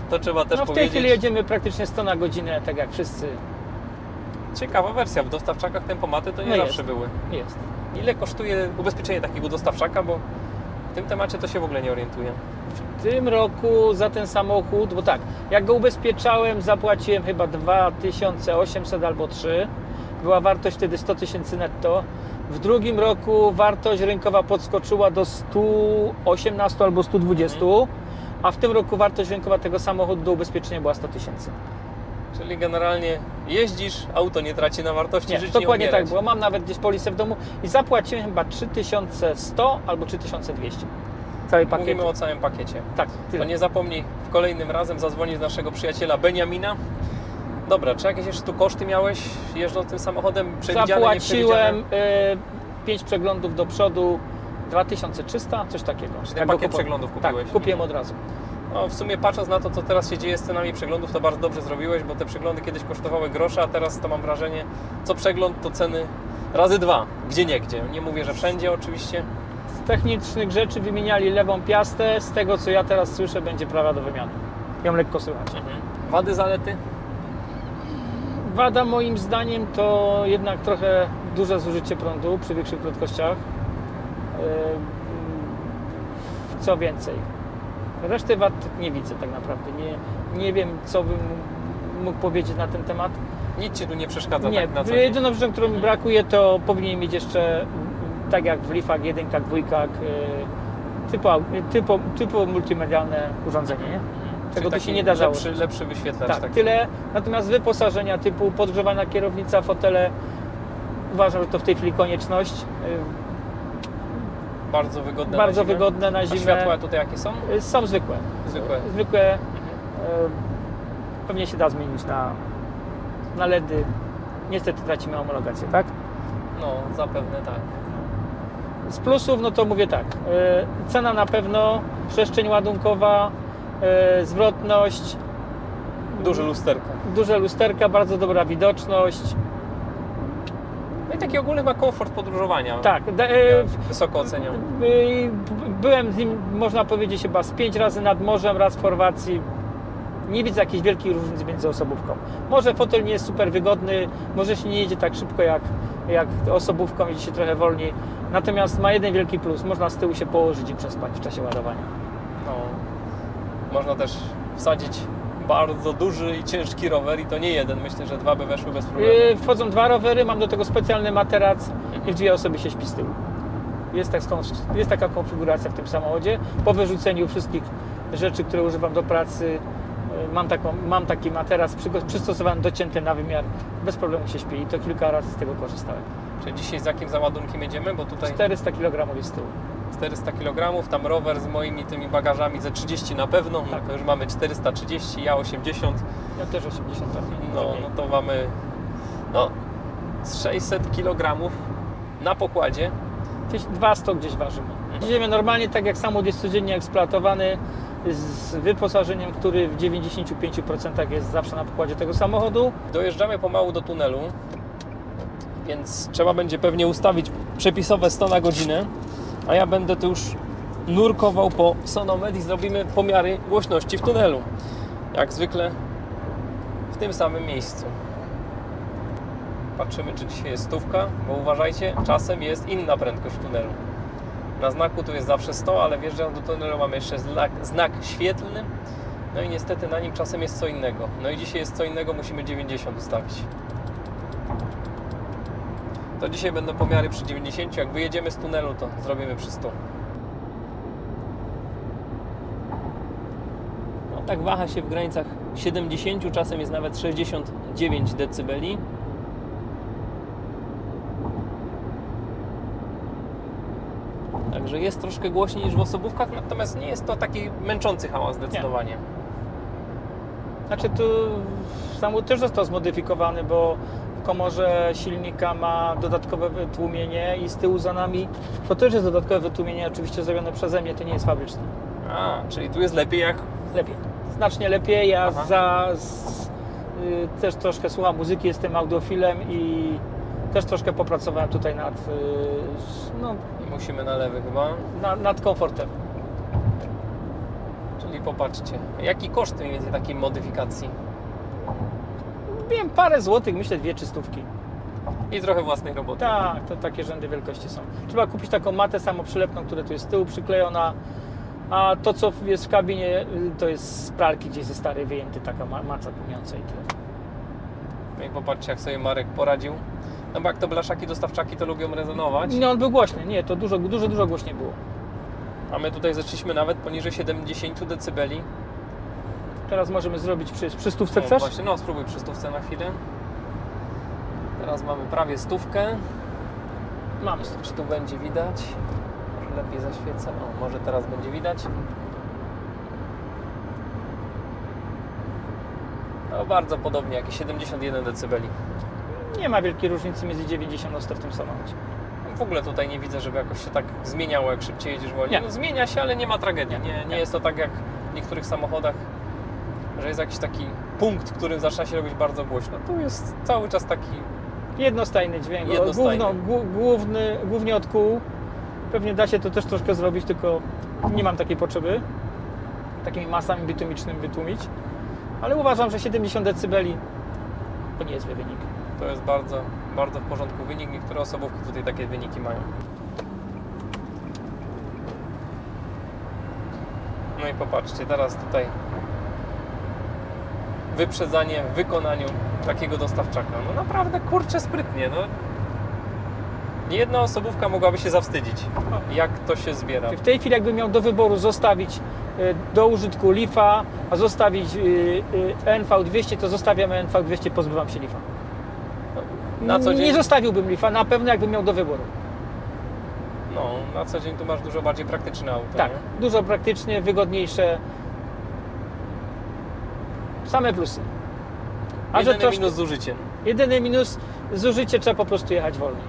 To trzeba też w tej powiedzieć. chwili jedziemy praktycznie 100 na godzinę, tak jak wszyscy. Ciekawa wersja, w dostawczakach tempomaty to nie zawsze były. Jest. Ile kosztuje ubezpieczenie takiego dostawczaka, bo w tym temacie to się w ogóle nie orientuję. W tym roku za ten samochód, bo tak, jak go ubezpieczałem, zapłaciłem chyba 2800 albo 3. Była wartość wtedy 100 000 netto. W drugim roku wartość rynkowa podskoczyła do 118 albo 120, a w tym roku wartość rynkowa tego samochodu do ubezpieczenia była 100 000. Czyli generalnie jeździsz, auto nie traci na wartości, żyć dokładnie nie tak było. Mam nawet gdzieś polisę w domu i zapłaciłem chyba 3100 albo 3200. Cały pakiet. Mówimy o całym pakiecie. Tak, tyle. To nie zapomnij w kolejnym razem zadzwonić do naszego przyjaciela Beniamina. Dobra, czy jakieś jeszcze tu koszty miałeś jeżdżąc tym samochodem? Zapłaciłem 5 przeglądów do przodu, 2300, coś takiego. Czy ten pakiet przeglądów kupiłeś? Tak, kupiłem od razu. No, w sumie patrząc na to, co teraz się dzieje z cenami przeglądów, to bardzo dobrze zrobiłeś, bo te przeglądy kiedyś kosztowały grosze, a teraz to mam wrażenie, co przegląd to ceny razy 2, gdzieniegdzie. Nie mówię, że wszędzie oczywiście. Z technicznych rzeczy wymieniali lewą piastę, z tego co ja teraz słyszę będzie prawa do wymiany. Ją lekko słychać. Wady, zalety? Wada moim zdaniem to jednak trochę duże zużycie prądu przy większych prędkościach. Co więcej, reszty wad nie widzę tak naprawdę. Nie wiem, co bym mógł powiedzieć na ten temat. Nic Ci tu nie przeszkadza? Nie, tak na co jedyną rzeczą, którą mi brakuje, to powinien mieć jeszcze, tak jak w Leafach, jedynkach, dwójkach, typu multimedialne urządzenie, nie? Czego tu się nie da żałować. Lepszy wyświetlacz. Tak, tyle. Natomiast wyposażenia typu podgrzewana kierownica, fotele, uważam, że to w tej chwili konieczność. Bardzo wygodne Bardzo na zimę. wygodne na zimę. A światła tutaj jakie są? Są zwykłe. Zwykłe. Pewnie się da zmienić na LEDy. Niestety tracimy homologację, tak? No, zapewne tak. Z plusów, no to mówię tak. Cena na pewno, przestrzeń ładunkowa, zwrotność. Duże lusterka, bardzo dobra widoczność. No i taki ogólny chyba komfort podróżowania. Tak. Wysoko oceniam. Byłem z nim, można powiedzieć, chyba z 5 razy nad morzem, raz w Chorwacji. Nie widzę jakiejś wielkiej różnicy między osobówką. Może fotel nie jest super wygodny, może się nie jedzie tak szybko jak osobówką, jedzie się trochę wolniej. Natomiast ma jeden wielki plus, można z tyłu się położyć i przespać w czasie ładowania. No, można też wsadzić bardzo duży i ciężki rower i to nie jeden, myślę, że 2 by weszły bez problemu. Wchodzą 2 rowery, mam do tego specjalny materac i w 2 osoby się śpi z tyłu. Jest taka konfiguracja w tym samochodzie. Po wyrzuceniu wszystkich rzeczy, które używam do pracy, Mam taki materac przystosowany, docięty na wymiar. Bez problemu się śpi i to kilka razy z tego korzystałem. Czyli dzisiaj z jakim załadunkiem jedziemy? Bo tutaj 400 kg jest z tyłu. 400 kg, tam rower z moimi tymi bagażami ze 30 na pewno, Tak. no to już mamy 430, ja 80. Ja też 80 pewnie. No to mamy z 600 kg na pokładzie. Gdzieś 200 gdzieś ważymy. Jedziemy normalnie tak jak samochód jest codziennie eksploatowany, z wyposażeniem, który w 95% jest zawsze na pokładzie tego samochodu. Dojeżdżamy pomału do tunelu, więc trzeba będzie pewnie ustawić przepisowe 100 na godzinę, a ja będę tu już nurkował po Sonomed i zrobimy pomiary głośności w tunelu. Jak zwykle w tym samym miejscu. Patrzymy, czy dzisiaj jest 100, bo uważajcie, czasem jest inna prędkość w tunelu. Na znaku tu jest zawsze 100, ale wjeżdżając do tunelu mamy jeszcze znak świetlny. No i niestety na nim czasem jest co innego. No i dzisiaj jest co innego, musimy 90 ustawić. To dzisiaj będą pomiary przy 90, jak wyjedziemy z tunelu, to zrobimy przy 100. No tak waha się w granicach 70, czasem jest nawet 69 dB. Także jest troszkę głośniej niż w osobówkach, natomiast nie jest to taki męczący hałas zdecydowanie. Znaczy tu samochód też został zmodyfikowany, bo w komorze silnika ma dodatkowe wytłumienie i z tyłu za nami to też jest dodatkowe wytłumienie, oczywiście zrobione przeze mnie, to nie jest fabryczne. A, czyli tu jest lepiej jak... Lepiej, znacznie lepiej. Ja też troszkę słucham muzyki, jestem audiofilem i też troszkę popracowałem tutaj nad, I musimy na lewy chyba. nad komfortem. Czyli popatrzcie, jaki koszt mniej więcej takiej modyfikacji? Wiem, parę złotych, myślę 200-300. I trochę własnej roboty. Tak, to takie rzędy wielkości są. Trzeba kupić taką matę samoprzylepną, która tu jest z tyłu przyklejona, a to co jest w kabinie to jest z pralki gdzieś ze starej wyjęty, taka maca tłumiąca i tyle. No i popatrzcie, jak sobie Marek poradził. No bo jak to blaszaki dostawczaki to lubią rezonować. No on był głośny, nie, to dużo głośniej było. A my tutaj zeszliśmy nawet poniżej 70 dB. Teraz możemy zrobić przy stówce, chcesz? Właśnie, spróbuj przy stówce na chwilę. Teraz mamy prawie 100. Mamy. Czy tu będzie widać? Może lepiej zaświecę. Może teraz będzie widać. No bardzo podobnie, jakieś 71 dB. Nie ma wielkiej różnicy między 90 a 100 w tym samochodzie. W ogóle tutaj nie widzę, żeby jakoś się tak zmieniało, jak szybciej jedziesz wolniej. Nie. No, zmienia się, ale nie ma tragedii. Nie jest to tak jak w niektórych samochodach, że jest jakiś taki punkt, w którym zaczyna się robić bardzo głośno. Tu jest cały czas taki... Jednostajny dźwięk, Jednostajny. głównie od kół. Pewnie da się to też troszkę zrobić, tylko nie mam takiej potrzeby. Takimi masami bitumicznymi wytłumić. Ale uważam, że 70 dB to nie jest zły wynik. To jest bardzo, bardzo w porządku wynik. Niektóre osobówki tutaj takie wyniki mają. No i popatrzcie, teraz tutaj wyprzedzanie w wykonaniu takiego dostawczaka. No naprawdę, kurczę, sprytnie. No. Niejedna osobówka mogłaby się zawstydzić, jak to się zbiera. W tej chwili jakbym miał do wyboru zostawić do użytku Leafa, a zostawić NV200, to zostawiam NV200, pozbywam się Leafa. Na co dzień... Nie zostawiłbym Leafa, na pewno jakbym miał do wyboru. No, na co dzień tu masz dużo bardziej praktyczne auto. Tak, nie? dużo praktyczne, wygodniejsze. Same plusy. Jedyny minus z użyciem. Jedyny minus, zużycie trzeba po prostu jechać wolniej.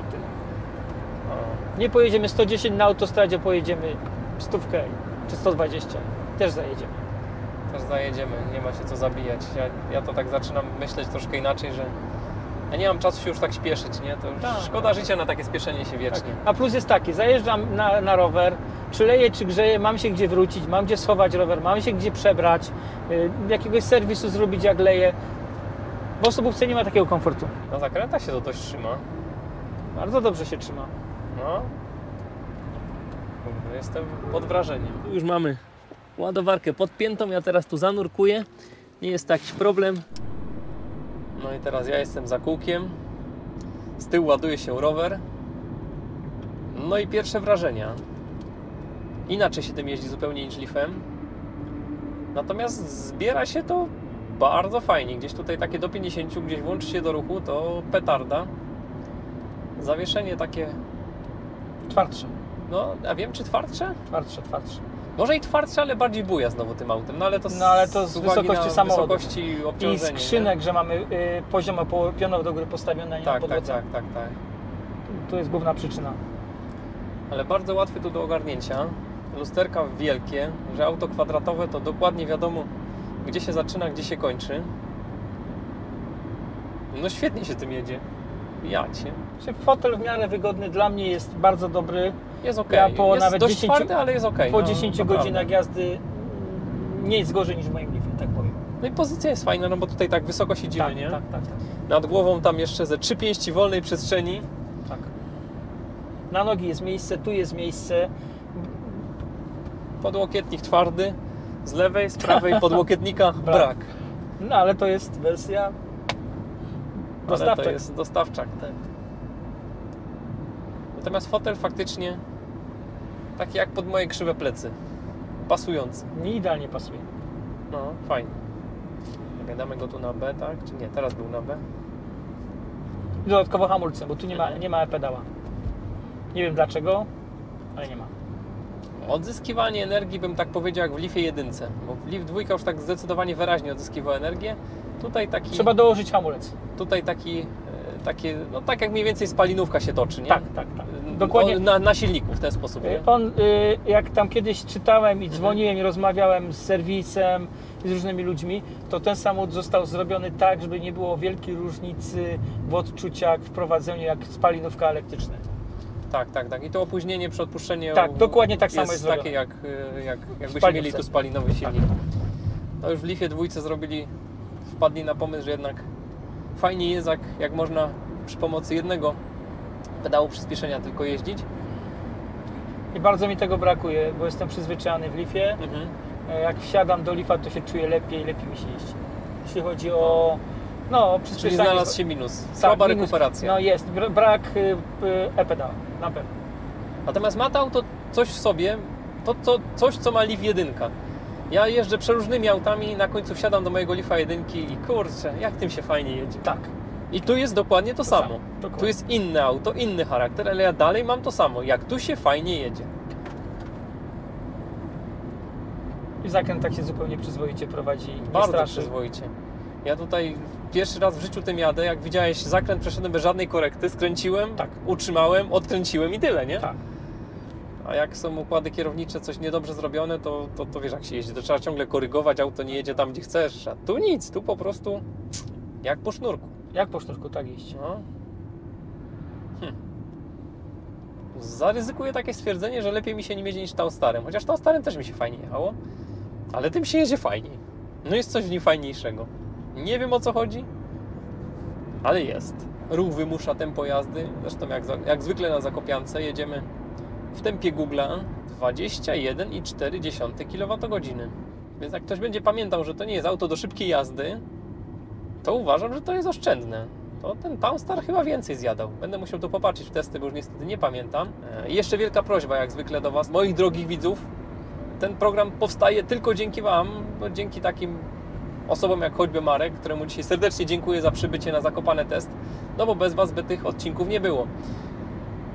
Nie pojedziemy 110 na autostradzie, pojedziemy 100 czy 120. Też zajedziemy. Też zajedziemy, nie ma się co zabijać. Ja to tak zaczynam myśleć troszkę inaczej, że ja nie mam czasu się już tak śpieszyć, nie? To już Tak. szkoda życia na takie spieszenie się wiecznie. Tak. A plus jest taki, zajeżdżam na rower, czy leje, czy grzeje, mam się gdzie wrócić, mam gdzie schować rower, mam się gdzie przebrać, jakiegoś serwisu zrobić jak leje. W osobówce nie ma takiego komfortu. Na zakrętach się to dość trzyma. Bardzo dobrze się trzyma. No. Jestem pod wrażeniem. Tu już mamy ładowarkę podpiętą, ja teraz tu zanurkuję. Nie jest to jakiś problem. No i teraz ja jestem za kółkiem. Z tyłu ładuje się rower. No i pierwsze wrażenia. Inaczej się tym jeździ zupełnie niż Leafem. Natomiast zbiera się to bardzo fajnie. Gdzieś tutaj takie do 50, gdzieś włączy się do ruchu, to petarda. Zawieszenie takie... Twardsze. No, a wiem, czy twardsze? Twardsze. Może i twardsze, ale bardziej buja znowu tym autem. No ale to z wysokości samochodu. Wysokości obciążenia. I skrzynek, że mamy poziomo pionowo do góry postawione, nie na podłodze. Tak. To jest główna przyczyna. Ale bardzo łatwy tu do ogarnięcia. Lusterka wielkie, że auto kwadratowe to dokładnie wiadomo, gdzie się zaczyna, gdzie się kończy. No świetnie się tym jedzie. Jacie. Fotel w miarę wygodny dla mnie jest bardzo dobry. Jest ok. Ja po jest nawet dość 10, twardy, ale jest ok. Po 10 godzinach jazdy nie jest gorzej niż w moim Leafie, tak powiem. No i pozycja jest fajna, no bo tutaj tak wysoko siedzimy, nie? Tak. Nad głową tam jeszcze ze 3 pięści wolnej przestrzeni. Tak. Na nogi jest miejsce, tu jest miejsce. Podłokietnik twardy, z lewej, z prawej podłokietnika brak. No ale to jest wersja dostawczak. Ale to jest dostawczak. Tak. Natomiast fotel faktycznie taki jak pod moje krzywe plecy. Pasujący. Nie idealnie pasuje. No, fajnie. Damy go tu na B, tak? Czy nie? Teraz był na B. I dodatkowo hamulcem, bo tu nie ma pedała. Nie wiem dlaczego, ale nie ma. Odzyskiwanie energii bym tak powiedział jak w Leafie 1, bo w Leaf 2 już tak zdecydowanie wyraźnie odzyskiwał energię. Tutaj taki... Trzeba dołożyć hamulec. Tutaj taki, no tak jak mniej więcej spalinówka się toczy, nie? Tak. Dokładnie. Na silniku w ten sposób, nie? Jak tam kiedyś czytałem i dzwoniłem i rozmawiałem z serwisem i z różnymi ludźmi, to ten samochód został zrobiony tak, żeby nie było wielkiej różnicy w odczuciach, w prowadzeniu jak spalinówka elektryczna. Tak. I to opóźnienie przy odpuszczeniu tak, dokładnie tak samo jest takie jakbyśmy mieli tu spalinowy silnik. To już w Leafie 2 wpadli na pomysł, że jednak fajnie jest, jak można przy pomocy jednego pedału przyspieszenia tylko jeździć. I bardzo mi tego brakuje, bo jestem przyzwyczajony w Leafie. Jak wsiadam do Leafa, to się czuję lepiej mi się jeździ. Jeśli chodzi o przyspieszenie. Czyli znalazł się minus. Słaba rekuperacja. No jest, brak e-pedała, na pewno. Natomiast ma to auto coś w sobie, coś co ma Leaf 1. Ja jeżdżę przeróżnymi autami, na końcu wsiadam do mojego Leafa 1 i kurczę, jak tym się fajnie jedzie. Tak. I tu jest dokładnie to samo. Tu jest inne auto, inny charakter, ale ja dalej mam to samo. Jak tu się fajnie jedzie. I zakręt tak się zupełnie przyzwoicie prowadzi. Bardzo przyzwoicie. Ja tutaj pierwszy raz w życiu tym jadę. Jak widziałeś, zakręt przeszedłem bez żadnej korekty. Skręciłem, utrzymałem, odkręciłem i tyle, nie? Tak. A jak są układy kierownicze, coś niedobrze zrobione, to wiesz jak się jeździ. To trzeba ciągle korygować, auto nie jedzie tam, gdzie chcesz. A tu nic, tu po prostu jak po sznurku. Jak po sznurku, tak jeździ. No. Zaryzykuję takie stwierdzenie, że lepiej mi się nim jeździ niż Taostarem. Chociaż Taostarem też mi się fajnie jechało, ale tym się jedzie fajniej. No jest coś w nim fajniejszego. Nie wiem o co chodzi, ale jest. Ruch wymusza tempo jazdy. Zresztą jak zwykle na Zakopiance jedziemy w tempie Google'a 21,4 kWh. Więc jak ktoś będzie pamiętał, że to nie jest auto do szybkiej jazdy, to uważam, że to jest oszczędne. To ten Townstar chyba więcej zjadał. Będę musiał tu popatrzeć w testy, bo już niestety nie pamiętam. I jeszcze wielka prośba jak zwykle do Was, moich drogich widzów. Ten program powstaje tylko dzięki Wam, bo dzięki takim osobom jak choćby Marek, któremu dzisiaj serdecznie dziękuję za przybycie na Zakopane Test, no bo bez Was by tych odcinków nie było.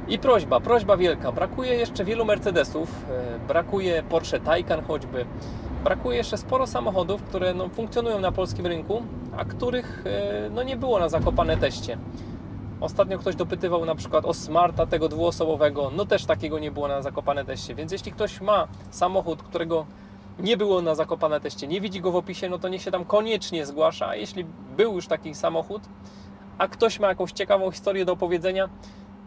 I prośba wielka. Brakuje jeszcze wielu Mercedesów, brakuje Porsche Taycan choćby, brakuje jeszcze sporo samochodów, które funkcjonują na polskim rynku, a których nie było na Zakopane Teście. Ostatnio ktoś dopytywał na przykład o Smarta, tego dwuosobowego, no też takiego nie było na Zakopane Teście, więc jeśli ktoś ma samochód, którego nie było na Zakopane Teście, nie widzi go w opisie, no to niech się tam koniecznie zgłasza, a jeśli był już taki samochód, a ktoś ma jakąś ciekawą historię do opowiedzenia,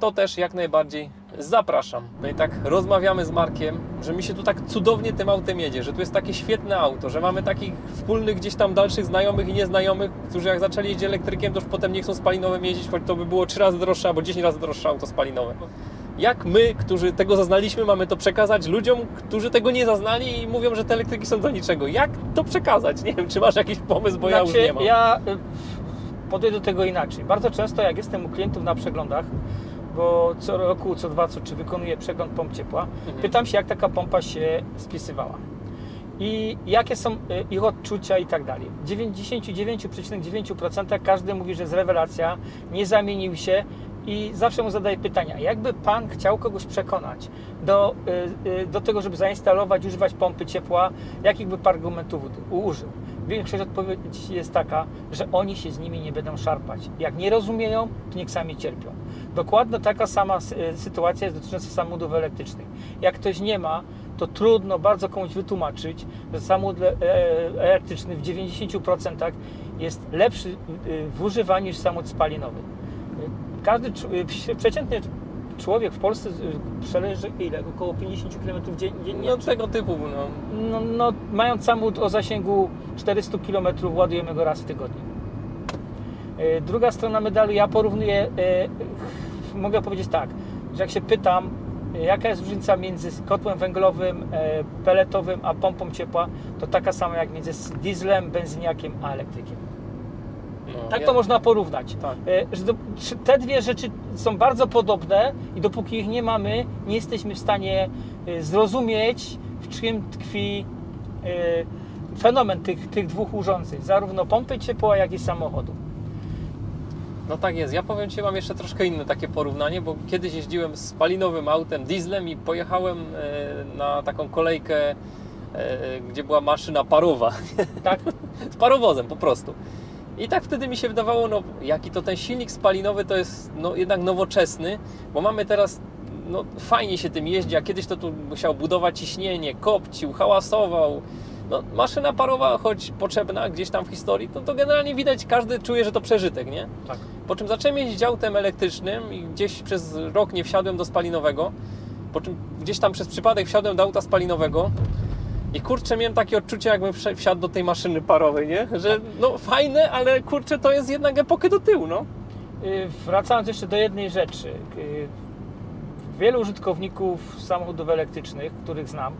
to też jak najbardziej zapraszam. No i tak rozmawiamy z Markiem, że mi się tu tak cudownie tym autem jedzie, że tu jest takie świetne auto, że mamy takich wspólnych gdzieś tam dalszych znajomych i nieznajomych, którzy jak zaczęli jeździć elektrykiem, to już potem nie chcą spalinowym jeździć, choć to by było 3 razy droższe albo 10 razy droższe auto spalinowe. Jak my, którzy tego zaznaliśmy, mamy to przekazać ludziom, którzy tego nie zaznali i mówią, że te elektryki są do niczego? Jak to przekazać? Nie wiem, czy masz jakiś pomysł, bo ja już nie mam. Ja podejdę do tego inaczej. Bardzo często jak jestem u klientów na przeglądach, bo co roku, co 2, co 3 wykonuję przegląd pomp ciepła, pytam się, jak taka pompa się spisywała. i jakie są ich odczucia i tak dalej. W 99,9% każdy mówi, że jest rewelacja, nie zamienił się i zawsze mu zadaję pytania, jakby Pan chciał kogoś przekonać do tego, żeby zainstalować, używać pompy ciepła, jakich by argumentów użył? Większość odpowiedzi jest taka, że oni się z nimi nie będą szarpać. Jak nie rozumieją, to niech sami cierpią. Dokładnie taka sama sytuacja jest dotycząca samochodów elektrycznych. Jak ktoś nie ma, to trudno bardzo komuś wytłumaczyć, że samochód elektryczny w 90% jest lepszy w używaniu niż samochód spalinowy. Każdy przeciętny człowiek w Polsce przeleży ile? Około 50 km dziennie? No tego typu, No, mając samochód o zasięgu 400 km, ładujemy go raz w tygodniu. Druga strona medalu, ja porównuję, mogę powiedzieć tak, że jak się pytam, jaka jest różnica między kotłem węglowym, peletowym, a pompą ciepła, to taka sama jak między dieslem, benzyniakiem, a elektrykiem. Tak to można porównać. Tak. Te dwie rzeczy są bardzo podobne i dopóki ich nie mamy, nie jesteśmy w stanie zrozumieć, w czym tkwi fenomen tych dwóch urządzeń, zarówno pompy ciepła, jak i samochodu. No tak jest. Ja powiem Ci, mam jeszcze troszkę inne takie porównanie, bo kiedyś jeździłem z spalinowym autem, dieslem i pojechałem na taką kolejkę, gdzie była maszyna parowa. Tak? Z parowozem po prostu. I tak wtedy mi się wydawało, no jaki to ten silnik spalinowy to jest no, jednak nowoczesny, bo mamy teraz, no fajnie się tym jeździ, a kiedyś to tu musiał budować ciśnienie, kopcił, hałasował. No, maszyna parowa, choć potrzebna gdzieś tam w historii, to generalnie widać, każdy czuje, że to przeżytek, nie? Tak. Po czym zacząłem jeździć autem elektrycznym i gdzieś przez rok nie wsiadłem do spalinowego, po czym gdzieś tam przez przypadek wsiadłem do auta spalinowego i kurczę, miałem takie odczucie, jakbym wsiadł do tej maszyny parowej, nie? Że no fajne, ale kurczę, to jest jednak epokę do tyłu, no. Wracając jeszcze do jednej rzeczy. Wielu użytkowników samochodów elektrycznych, których znam,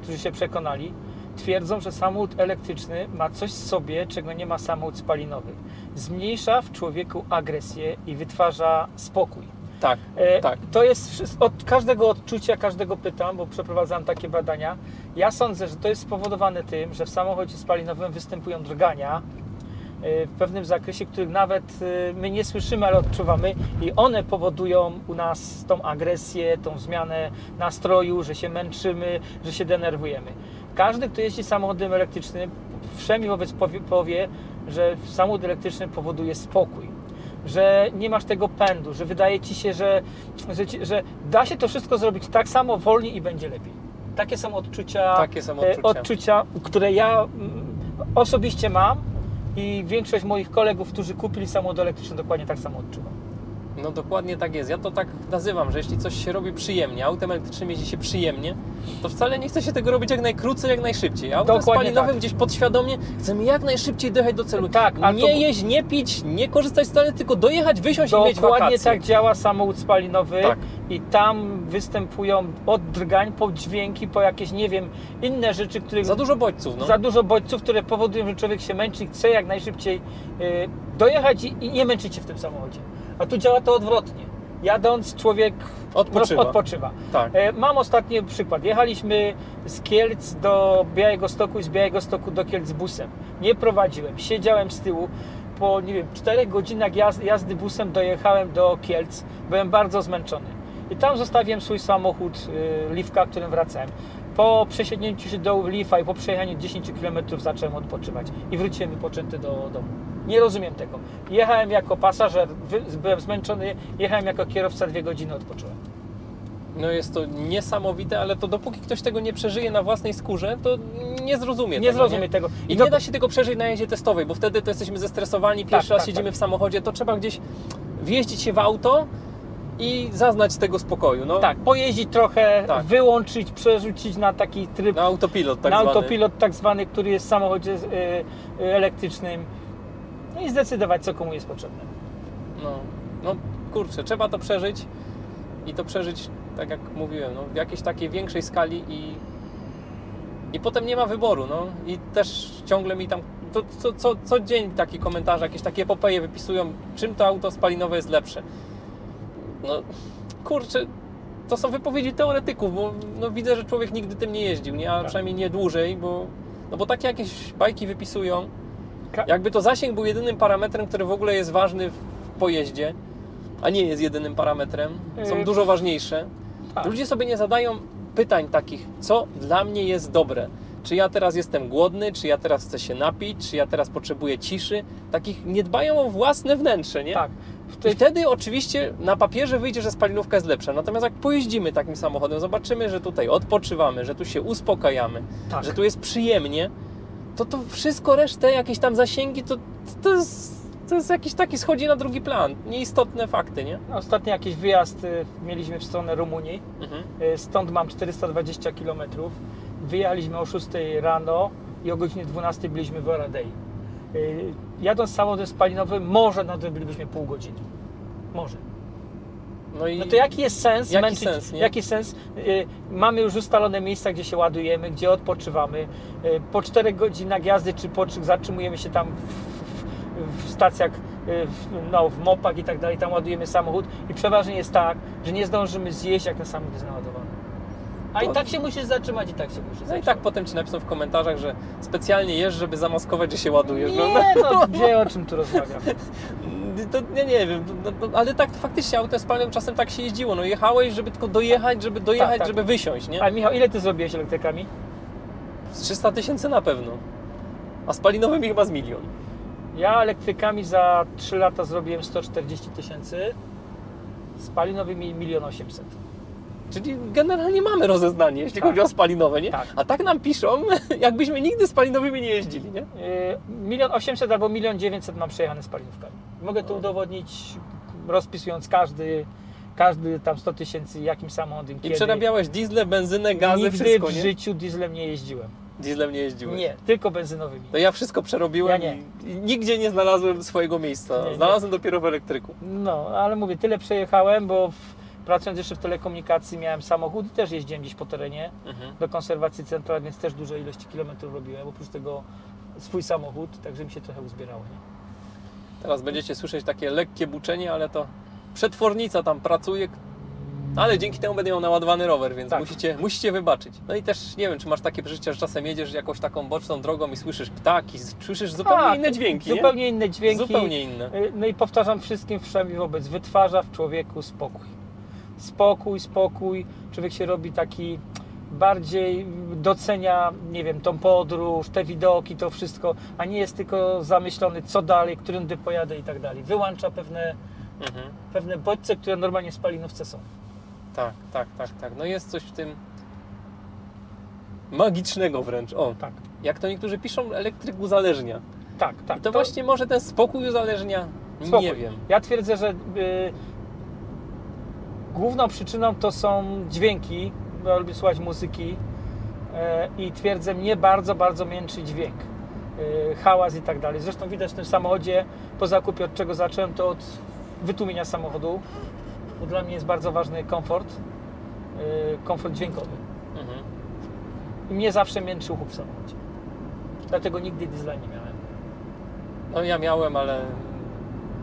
którzy się przekonali, twierdzą, że samochód elektryczny ma coś w sobie, czego nie ma samochód spalinowy. Zmniejsza w człowieku agresję i wytwarza spokój. Tak, tak. To jest od każdego odczucia, każdego pytam, bo przeprowadzałem takie badania. Ja sądzę, że to jest spowodowane tym, że w samochodzie spalinowym występują drgania w pewnym zakresie, których nawet my nie słyszymy, ale odczuwamy i one powodują u nas tą agresję, tą zmianę nastroju, że się męczymy, że się denerwujemy. Każdy, kto jeździ samochodem elektrycznym, wszemi wobec powie, że samochód elektryczny powoduje spokój, że nie masz tego pędu, że wydaje Ci się, że da się to wszystko zrobić tak samo wolniej i będzie lepiej. Takie są odczucia, które ja osobiście mam i większość moich kolegów, którzy kupili samochód elektryczny, dokładnie tak samo odczuwa. No dokładnie tak jest. Ja to tak nazywam, że jeśli coś się robi przyjemnie, autem elektrycznym jeździ się przyjemnie, to wcale nie chce się tego robić jak najkrócej, jak najszybciej. Autem spalinowym gdzieś podświadomie chcemy jak najszybciej dojechać do celu. Tak, nie jeść, nie pić, nie korzystać z toalety, tylko dojechać, wysiąść i mieć wakacje. Dokładnie tak działa samochód spalinowy tak. I tam występują od drgań, po dźwięki, po jakieś, nie wiem, inne rzeczy, których... Za dużo bodźców. No. Za dużo bodźców, które powodują, że człowiek się męczy i chce jak najszybciej dojechać i nie męczyć się w tym samochodzie. A tu działa to odwrotnie. Jadąc człowiek odpoczywa. Tak. Mam ostatni przykład. Jechaliśmy z Kielc do Białegostoku i z Białegostoku do Kielc busem. Nie prowadziłem, siedziałem z tyłu. Po, nie wiem, 4 godzinach jazdy busem dojechałem do Kielc. Byłem bardzo zmęczony. I tam zostawiłem swój samochód, Leafka, którym wracałem. Po przesiednięciu się do Leafa i po przejechaniu 10 km zacząłem odpoczywać. I wróciłem wypoczęty do domu. Nie rozumiem tego. Jechałem jako pasażer, byłem zmęczony, jechałem jako kierowca, 2 godziny odpocząłem. No jest to niesamowite, ale to dopóki ktoś tego nie przeżyje na własnej skórze, to nie zrozumie tego. I nie da się tego przeżyć na jeździe testowej, bo wtedy to jesteśmy zestresowani, pierwszy raz siedzimy w samochodzie, to trzeba gdzieś wjeździć się w auto i zaznać tego spokoju. No. Tak, pojeździć trochę, wyłączyć, przerzucić na taki tryb... Na autopilot tak zwany, który jest w samochodzie elektrycznym. No i zdecydować, co komu jest potrzebne. No kurczę, trzeba to przeżyć i to przeżyć, tak jak mówiłem, no, w jakiejś takiej większej skali i potem nie ma wyboru, no i też ciągle mi tam co dzień takie komentarze, jakieś takie epopeje wypisują, czym to auto spalinowe jest lepsze. No kurczę, to są wypowiedzi teoretyków, bo no, widzę, że człowiek nigdy tym nie jeździł, nie? A Tak. przynajmniej nie dłużej, bo takie jakieś bajki wypisują. Jakby to zasięg był jedynym parametrem, który w ogóle jest ważny w pojeździe, a nie jest jedynym parametrem, są dużo ważniejsze. Tak. Ludzie sobie nie zadają pytań takich, co dla mnie jest dobre. Czy ja teraz jestem głodny, czy ja teraz chcę się napić, czy ja teraz potrzebuję ciszy. Takich nie dbają o własne wnętrze, nie? Tak. I wtedy oczywiście na papierze wyjdzie, że spalinówka jest lepsza. Natomiast jak pojeździmy takim samochodem, zobaczymy, że tutaj odpoczywamy, że tu się uspokajamy, Tak. że tu jest przyjemnie, to wszystko resztę, jakieś tam zasięgi, to jest jakiś taki, schodzi na drugi plan. Nieistotne fakty, nie? Ostatni jakiś wyjazd mieliśmy w stronę Rumunii. Stąd mam 420 km. Wyjechaliśmy o 6 rano i o godzinie 12 byliśmy w Oradei. Jadąc samochodem spalinowym, może nawet bylibyśmy pół godziny. Może. No to jaki jest sens Jaki męczyć? sens, nie? Jaki sens? Mamy już ustalone miejsca, gdzie się ładujemy, gdzie odpoczywamy. Po 4 godzinach jazdy czy po 3 zatrzymujemy się tam w stacjach, w MOP-ach i tak dalej, tam ładujemy samochód i przeważnie jest tak, że nie zdążymy zjeść, jak ten samochód jest naładowany. A i tak się musisz zatrzymać, i tak się musisz No zatrzymać. i tak potem Ci napiszą w komentarzach, że specjalnie jesz, żeby zamaskować, że się ładujesz, prawda? Nie, no gdzie, o czym tu rozmawiam? To ja nie wiem, ale tak faktycznie autem spalnym czasem tak się jeździło. No jechałeś, żeby tylko dojechać, Tak. żeby wysiąść, nie? A Michał, ile Ty zrobiłeś elektrykami? Z 300 000 na pewno. A spalinowymi chyba z 1 000 000. Ja elektrykami za 3 lata zrobiłem 140 000, spalinowymi 1 800 000. Czyli generalnie mamy rozeznanie, jeśli chodzi o spalinowe, nie? Tak. A tak nam piszą, jakbyśmy nigdy spalinowymi nie jeździli, nie? 1 800 000 albo 1 900 000 mam przejechane spalinówkami. Mogę to udowodnić, rozpisując każdy tam 100 000 jakim samochodem, I kiedy. przerabiałeś diesle, benzynę, gazy, Nigdy wszystko, w nie? życiu dieslem nie jeździłem. Dieslem nie jeździłeś? Nie, tylko benzynowymi. To ja wszystko przerobiłem Ja nie. i nigdzie nie znalazłem swojego miejsca. Nie. Znalazłem dopiero w elektryku. No, ale mówię, tyle przejechałem, bo pracując jeszcze w telekomunikacji miałem samochód i też jeździłem gdzieś po terenie do konserwacji centralnej, więc też duże ilości kilometrów robiłem, oprócz tego swój samochód, także mi się trochę uzbierało. Nie? Teraz będziecie słyszeć takie lekkie buczenie, ale to przetwornica tam pracuje, ale dzięki temu będę miał naładowany rower, więc Tak. musicie wybaczyć. No i też nie wiem, czy masz takie przeżycia, że czasem jedziesz jakąś taką boczną drogą i słyszysz ptaki, słyszysz zupełnie inne dźwięki, Zupełnie nie? inne dźwięki. Zupełnie inne. No i powtarzam wszystkim wszemi wobec, wytwarza w człowieku spokój. Spokój. Człowiek się robi taki, bardziej docenia, nie wiem, tą podróż, te widoki, to wszystko, a nie jest tylko zamyślony, co dalej, którędy pojadę i tak dalej. Wyłącza pewne bodźce, które normalnie w spalinówce są. Tak. No jest coś w tym magicznego wręcz. O, Tak. jak to niektórzy piszą, elektryk uzależnia. Tak. I to właśnie może ten spokój uzależnia? Spokój. Nie wiem. Ja twierdzę, że główną przyczyną to są dźwięki, bo ja lubię słuchać muzyki i twierdzę, mnie bardzo męczy dźwięk, hałas i tak dalej. Zresztą widać w tym samochodzie, po zakupie, od czego zacząłem, to od wytłumienia samochodu, bo dla mnie jest bardzo ważny komfort dźwiękowy. I mnie zawsze męczył huk w samochodzie. Dlatego nigdy diesla nie miałem. No ja miałem, ale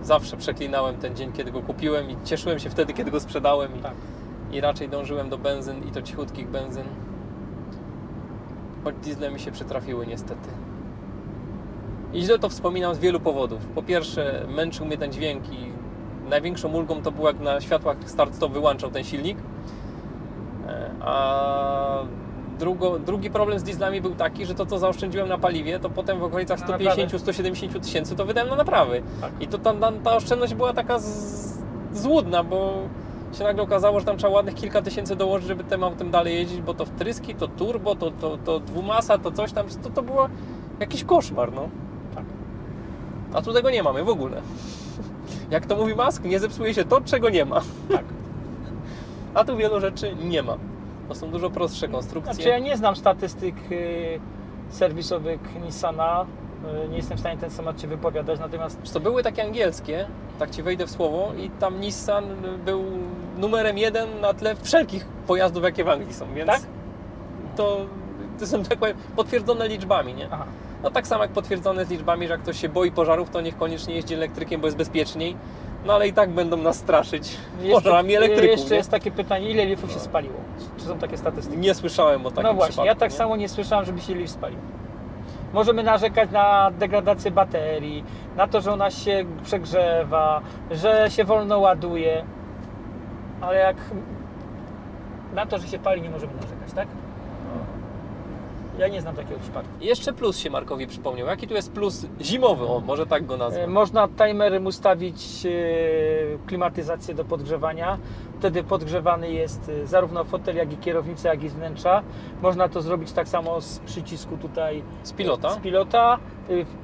zawsze przeklinałem ten dzień, kiedy go kupiłem i cieszyłem się wtedy, kiedy go sprzedałem i raczej dążyłem do benzyn i to cichutkich benzyn. Choć diesle mi się przytrafiły niestety. I źle to wspominam z wielu powodów. Po pierwsze, męczył mnie ten dźwięk i największą ulgą to było, jak na światłach start-stop wyłączał ten silnik. A drugi problem z dieslami był taki, że to, co zaoszczędziłem na paliwie, to potem w okolicach 150-170 tysięcy to wydałem na naprawy. Tak. I to ta oszczędność była taka złudna, bo się nagle okazało, że tam trzeba ładnych kilka tysięcy dołożyć, żeby tym autem dalej jeździć, bo to wtryski, to turbo, to dwumasa, to coś tam, to było jakiś koszmar, no. Tak. A tu tego nie mamy w ogóle. Jak to mówi Musk, nie zepsuje się to, czego nie ma. Tak. A tu wielu rzeczy nie ma. To są dużo prostsze konstrukcje. Znaczy ja nie znam statystyk serwisowych Nissana, nie jestem w stanie ten temat się wypowiadać, natomiast... To były takie angielskie, tak Ci wejdę w słowo, i tam Nissan był numerem 1 na tle wszelkich pojazdów, jakie w Anglii są, więc tak? to są tak powiem potwierdzone liczbami, nie? Aha. No tak samo jak potwierdzone z liczbami, że jak ktoś się boi pożarów, to niech koniecznie jeździ elektrykiem, bo jest bezpieczniej. No ale i tak będą nas straszyć pożarami elektryków. Jeszcze Nie? jest takie pytanie, ile lifów się spaliło? Czy są takie statystyki? Nie słyszałem o takim No właśnie, przypadku, ja tak nie? samo nie słyszałem, żeby się lif spalił. Możemy narzekać na degradację baterii, na to, że ona się przegrzewa, że się wolno ładuje, ale jak na to, że się pali, nie możemy narzekać, tak? Ja nie znam takiego przypadku. Jeszcze plus się Markowi przypomniał. Jaki tu jest plus zimowy? O, może tak go nazwę. Można timerem ustawić klimatyzację do podgrzewania. Wtedy podgrzewany jest zarówno fotel, jak i kierownica, jak i wnętrza. Można to zrobić tak samo z przycisku tutaj. Z pilota? Z pilota.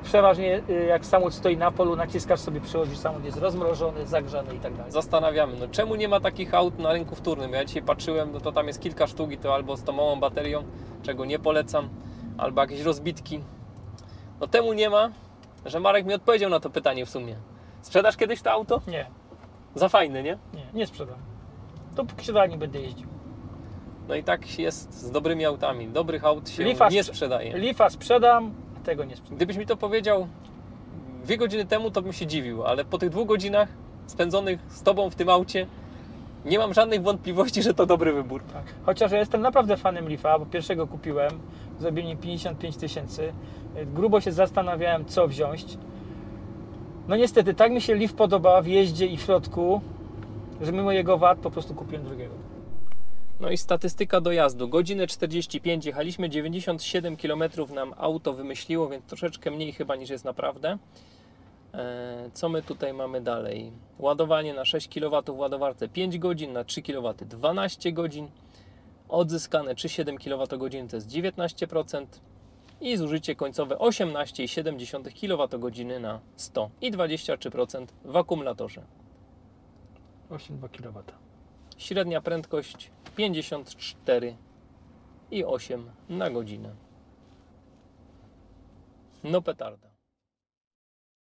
Przeważnie jak samochód stoi na polu, naciskasz sobie, przychodzisz, samochód jest rozmrożony, zagrzany i tak dalej. Zastanawiamy, no czemu nie ma takich aut na rynku wtórnym? Ja dzisiaj patrzyłem, no to tam jest kilka sztuk i to albo z tą małą baterią, czego nie polecam, albo jakieś rozbitki. No temu nie ma, że Marek mi odpowiedział na to pytanie w sumie. Sprzedasz kiedyś to auto? Nie, Za fajne, nie? nie sprzedam. To póki się da, nie będę jeździł. No i tak jest z dobrymi autami. Dobrych aut się Lifa nie sprzedaje. Lifa sprzedam, a tego nie sprzedam. Gdybyś mi to powiedział 2 godziny temu, to bym się dziwił, ale po tych 2 godzinach spędzonych z Tobą w tym aucie nie mam żadnych wątpliwości, że to dobry wybór. Tak. Chociaż ja jestem naprawdę fanem Lifa, bo pierwszego kupiłem, zrobili 55 000. Grubo się zastanawiałem, co wziąć. No niestety, tak mi się Leaf podoba w jeździe i w środku, że mimo jego wad po prostu kupiłem drugiego. No i statystyka dojazdu. Godzinę 45, jechaliśmy 97 km nam auto wymyśliło, więc troszeczkę mniej chyba niż jest naprawdę. Co my tutaj mamy dalej? Ładowanie na 6 kW w ładowarce 5 godzin, na 3 kW 12 godzin. Odzyskane 3,7 kWh to jest 19% i zużycie końcowe 18,7 kWh na 100 i 23% w akumulatorze. 8,2 kW. Średnia prędkość 54,8 na godzinę. No petarda.